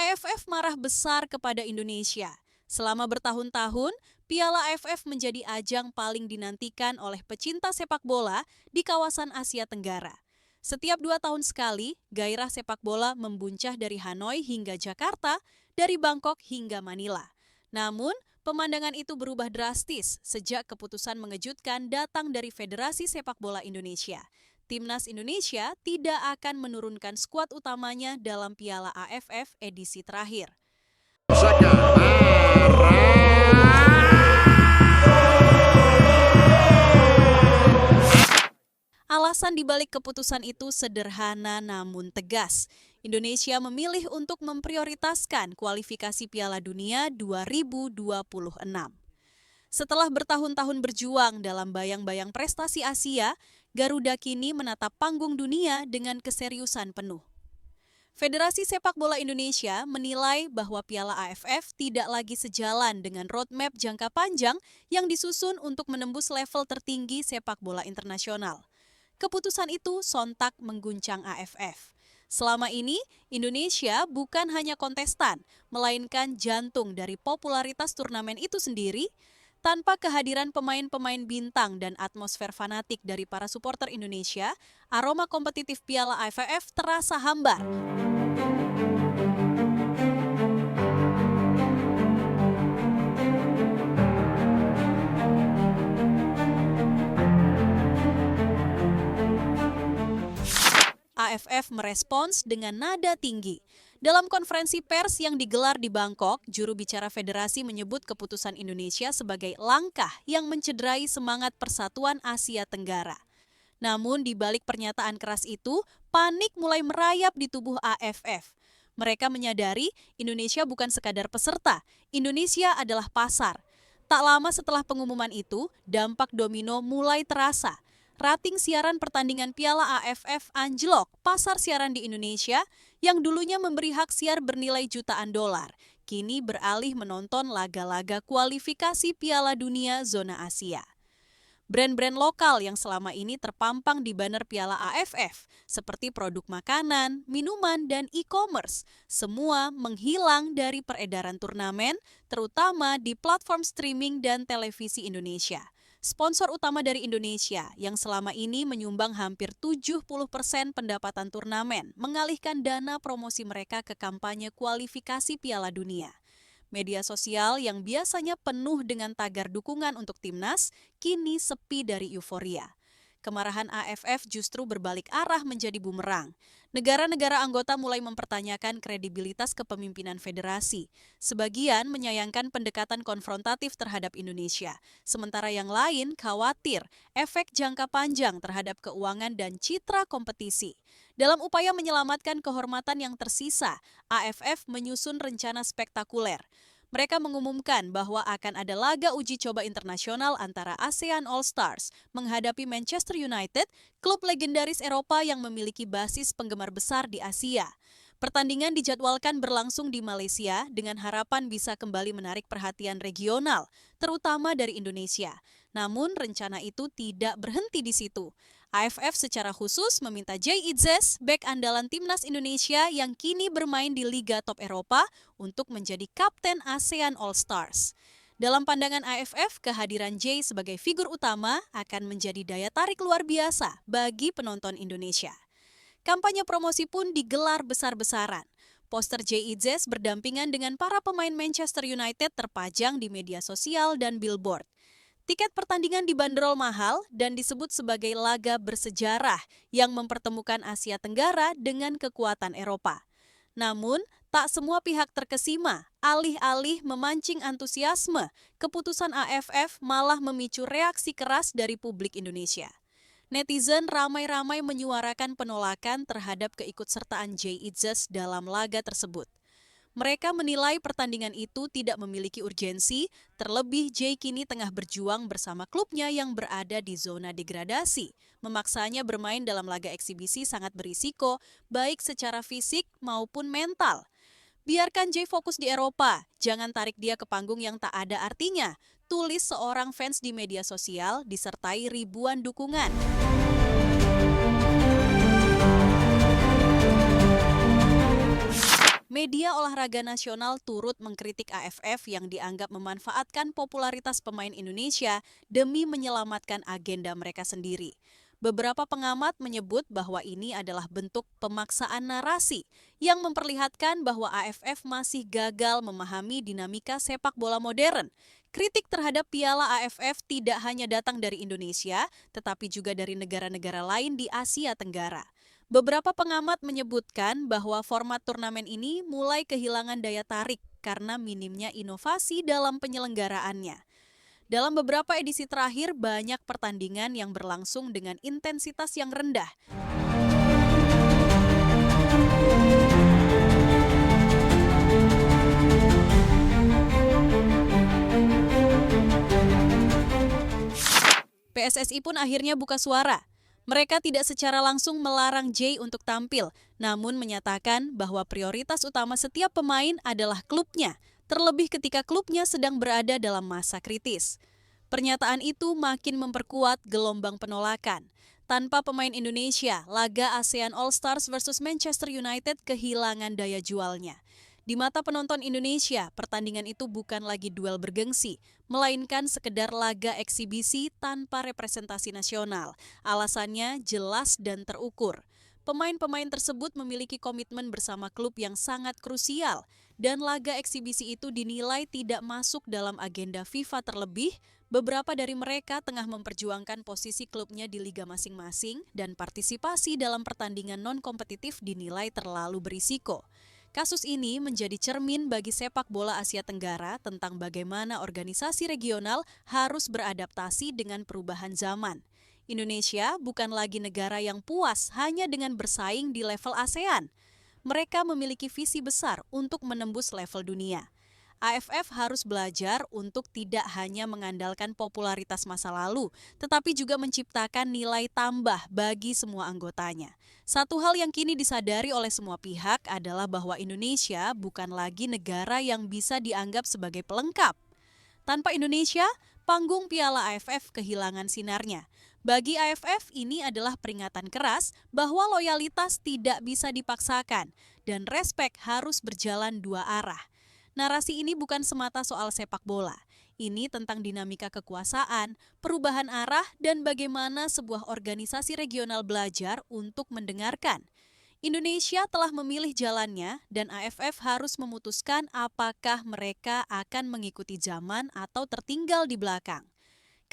AFF marah besar kepada Indonesia. Selama bertahun-tahun, Piala AFF menjadi ajang paling dinantikan oleh pecinta sepak bola di kawasan Asia Tenggara. Setiap 2 tahun sekali, gairah sepak bola membuncah dari Hanoi hingga Jakarta, dari Bangkok hingga Manila. Namun, pemandangan itu berubah drastis sejak keputusan mengejutkan datang dari Federasi Sepak Bola Indonesia. Timnas Indonesia tidak akan menurunkan skuad utamanya dalam Piala AFF edisi terakhir. Alasan dibalik keputusan itu sederhana namun tegas. Indonesia memilih untuk memprioritaskan kualifikasi Piala Dunia 2026. Setelah bertahun-tahun berjuang dalam bayang-bayang prestasi Asia, Garuda kini menatap panggung dunia dengan keseriusan penuh. Federasi Sepak Bola Indonesia menilai bahwa Piala AFF tidak lagi sejalan dengan roadmap jangka panjang yang disusun untuk menembus level tertinggi sepak bola internasional. Keputusan itu sontak mengguncang AFF. Selama ini, Indonesia bukan hanya kontestan, melainkan jantung dari popularitas turnamen itu sendiri. Tanpa kehadiran pemain-pemain bintang dan atmosfer fanatik dari para supporter Indonesia, aroma kompetitif Piala AFF terasa hambar. AFF merespons dengan nada tinggi. Dalam konferensi pers yang digelar di Bangkok, juru bicara federasi menyebut keputusan Indonesia sebagai langkah yang mencederai semangat persatuan Asia Tenggara. Namun di balik pernyataan keras itu, panik mulai merayap di tubuh AFF. Mereka menyadari Indonesia bukan sekadar peserta, Indonesia adalah pasar. Tak lama setelah pengumuman itu, dampak domino mulai terasa. Rating siaran pertandingan Piala AFF anjlok. Pasar siaran di Indonesia yang dulunya memberi hak siar bernilai jutaan dolar, kini beralih menonton laga-laga kualifikasi Piala Dunia zona Asia. Brand-brand lokal yang selama ini terpampang di banner Piala AFF, seperti produk makanan, minuman, dan e-commerce, semua menghilang dari peredaran turnamen, terutama di platform streaming dan televisi Indonesia. Sponsor utama dari Indonesia yang selama ini menyumbang hampir 70% pendapatan turnamen mengalihkan dana promosi mereka ke kampanye kualifikasi Piala Dunia. Media sosial yang biasanya penuh dengan tagar dukungan untuk timnas kini sepi dari euforia. Kemarahan AFF justru berbalik arah menjadi bumerang. Negara-negara anggota mulai mempertanyakan kredibilitas kepemimpinan federasi. Sebagian menyayangkan pendekatan konfrontatif terhadap Indonesia, sementara yang lain khawatir efek jangka panjang terhadap keuangan dan citra kompetisi. Dalam upaya menyelamatkan kehormatan yang tersisa, AFF menyusun rencana spektakuler. Mereka mengumumkan bahwa akan ada laga uji coba internasional antara ASEAN All-Stars menghadapi Manchester United, klub legendaris Eropa yang memiliki basis penggemar besar di Asia. Pertandingan dijadwalkan berlangsung di Malaysia dengan harapan bisa kembali menarik perhatian regional, terutama dari Indonesia. Namun rencana itu tidak berhenti di situ. AFF secara khusus meminta Jay Itzes, bek andalan timnas Indonesia yang kini bermain di Liga Top Eropa, untuk menjadi kapten ASEAN All-Stars. Dalam pandangan AFF, kehadiran Jay sebagai figur utama akan menjadi daya tarik luar biasa bagi penonton Indonesia. Kampanye promosi pun digelar besar-besaran. Poster Jay Itzes berdampingan dengan para pemain Manchester United terpajang di media sosial dan billboard. Tiket pertandingan dibanderol mahal dan disebut sebagai laga bersejarah yang mempertemukan Asia Tenggara dengan kekuatan Eropa. Namun, tak semua pihak terkesima. Alih-alih memancing antusiasme, keputusan AFF malah memicu reaksi keras dari publik Indonesia. Netizen ramai-ramai menyuarakan penolakan terhadap keikutsertaan Jay Itzes dalam laga tersebut. Mereka menilai pertandingan itu tidak memiliki urgensi, terlebih Jay kini tengah berjuang bersama klubnya yang berada di zona degradasi. Memaksanya bermain dalam laga eksibisi sangat berisiko, baik secara fisik maupun mental. Biarkan Jay fokus di Eropa, jangan tarik dia ke panggung yang tak ada artinya, tulis seorang fans di media sosial disertai ribuan dukungan. Media olahraga nasional turut mengkritik AFF yang dianggap memanfaatkan popularitas pemain Indonesia demi menyelamatkan agenda mereka sendiri. Beberapa pengamat menyebut bahwa ini adalah bentuk pemaksaan narasi yang memperlihatkan bahwa AFF masih gagal memahami dinamika sepak bola modern. Kritik terhadap Piala AFF tidak hanya datang dari Indonesia, tetapi juga dari negara-negara lain di Asia Tenggara. Beberapa pengamat menyebutkan bahwa format turnamen ini mulai kehilangan daya tarik karena minimnya inovasi dalam penyelenggaraannya. Dalam beberapa edisi terakhir, banyak pertandingan yang berlangsung dengan intensitas yang rendah. PSSI pun akhirnya buka suara. Mereka tidak secara langsung melarang Jay untuk tampil, namun menyatakan bahwa prioritas utama setiap pemain adalah klubnya, terlebih ketika klubnya sedang berada dalam masa kritis. Pernyataan itu makin memperkuat gelombang penolakan. Tanpa pemain Indonesia, laga ASEAN All Stars versus Manchester United kehilangan daya jualnya. Di mata penonton Indonesia, pertandingan itu bukan lagi duel bergengsi, melainkan sekedar laga eksibisi tanpa representasi nasional. Alasannya jelas dan terukur. Pemain-pemain tersebut memiliki komitmen bersama klub yang sangat krusial, dan laga eksibisi itu dinilai tidak masuk dalam agenda FIFA terlebih. Beberapa dari mereka tengah memperjuangkan posisi klubnya di liga masing-masing dan partisipasi dalam pertandingan non-kompetitif dinilai terlalu berisiko. Kasus ini menjadi cermin bagi sepak bola Asia Tenggara tentang bagaimana organisasi regional harus beradaptasi dengan perubahan zaman. Indonesia bukan lagi negara yang puas hanya dengan bersaing di level ASEAN. Mereka memiliki visi besar untuk menembus level dunia. AFF harus belajar untuk tidak hanya mengandalkan popularitas masa lalu, tetapi juga menciptakan nilai tambah bagi semua anggotanya. Satu hal yang kini disadari oleh semua pihak adalah bahwa Indonesia bukan lagi negara yang bisa dianggap sebagai pelengkap. Tanpa Indonesia, panggung Piala AFF kehilangan sinarnya. Bagi AFF, ini adalah peringatan keras bahwa loyalitas tidak bisa dipaksakan dan respek harus berjalan dua arah. Narasi ini bukan semata soal sepak bola. Ini tentang dinamika kekuasaan, perubahan arah, dan bagaimana sebuah organisasi regional belajar untuk mendengarkan. Indonesia telah memilih jalannya dan AFF harus memutuskan apakah mereka akan mengikuti zaman atau tertinggal di belakang.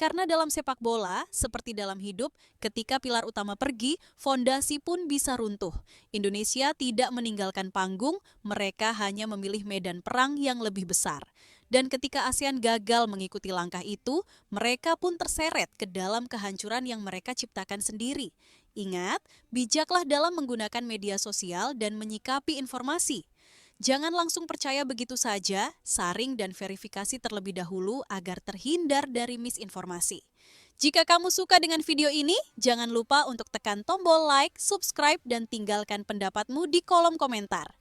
Karena dalam sepak bola, seperti dalam hidup, ketika pilar utama pergi, fondasi pun bisa runtuh. Indonesia tidak meninggalkan panggung, mereka hanya memilih medan perang yang lebih besar. Dan ketika ASEAN gagal mengikuti langkah itu, mereka pun terseret ke dalam kehancuran yang mereka ciptakan sendiri. Ingat, bijaklah dalam menggunakan media sosial dan menyikapi informasi. Jangan langsung percaya begitu saja, saring dan verifikasi terlebih dahulu agar terhindar dari misinformasi. Jika kamu suka dengan video ini, jangan lupa untuk tekan tombol like, subscribe, dan tinggalkan pendapatmu di kolom komentar.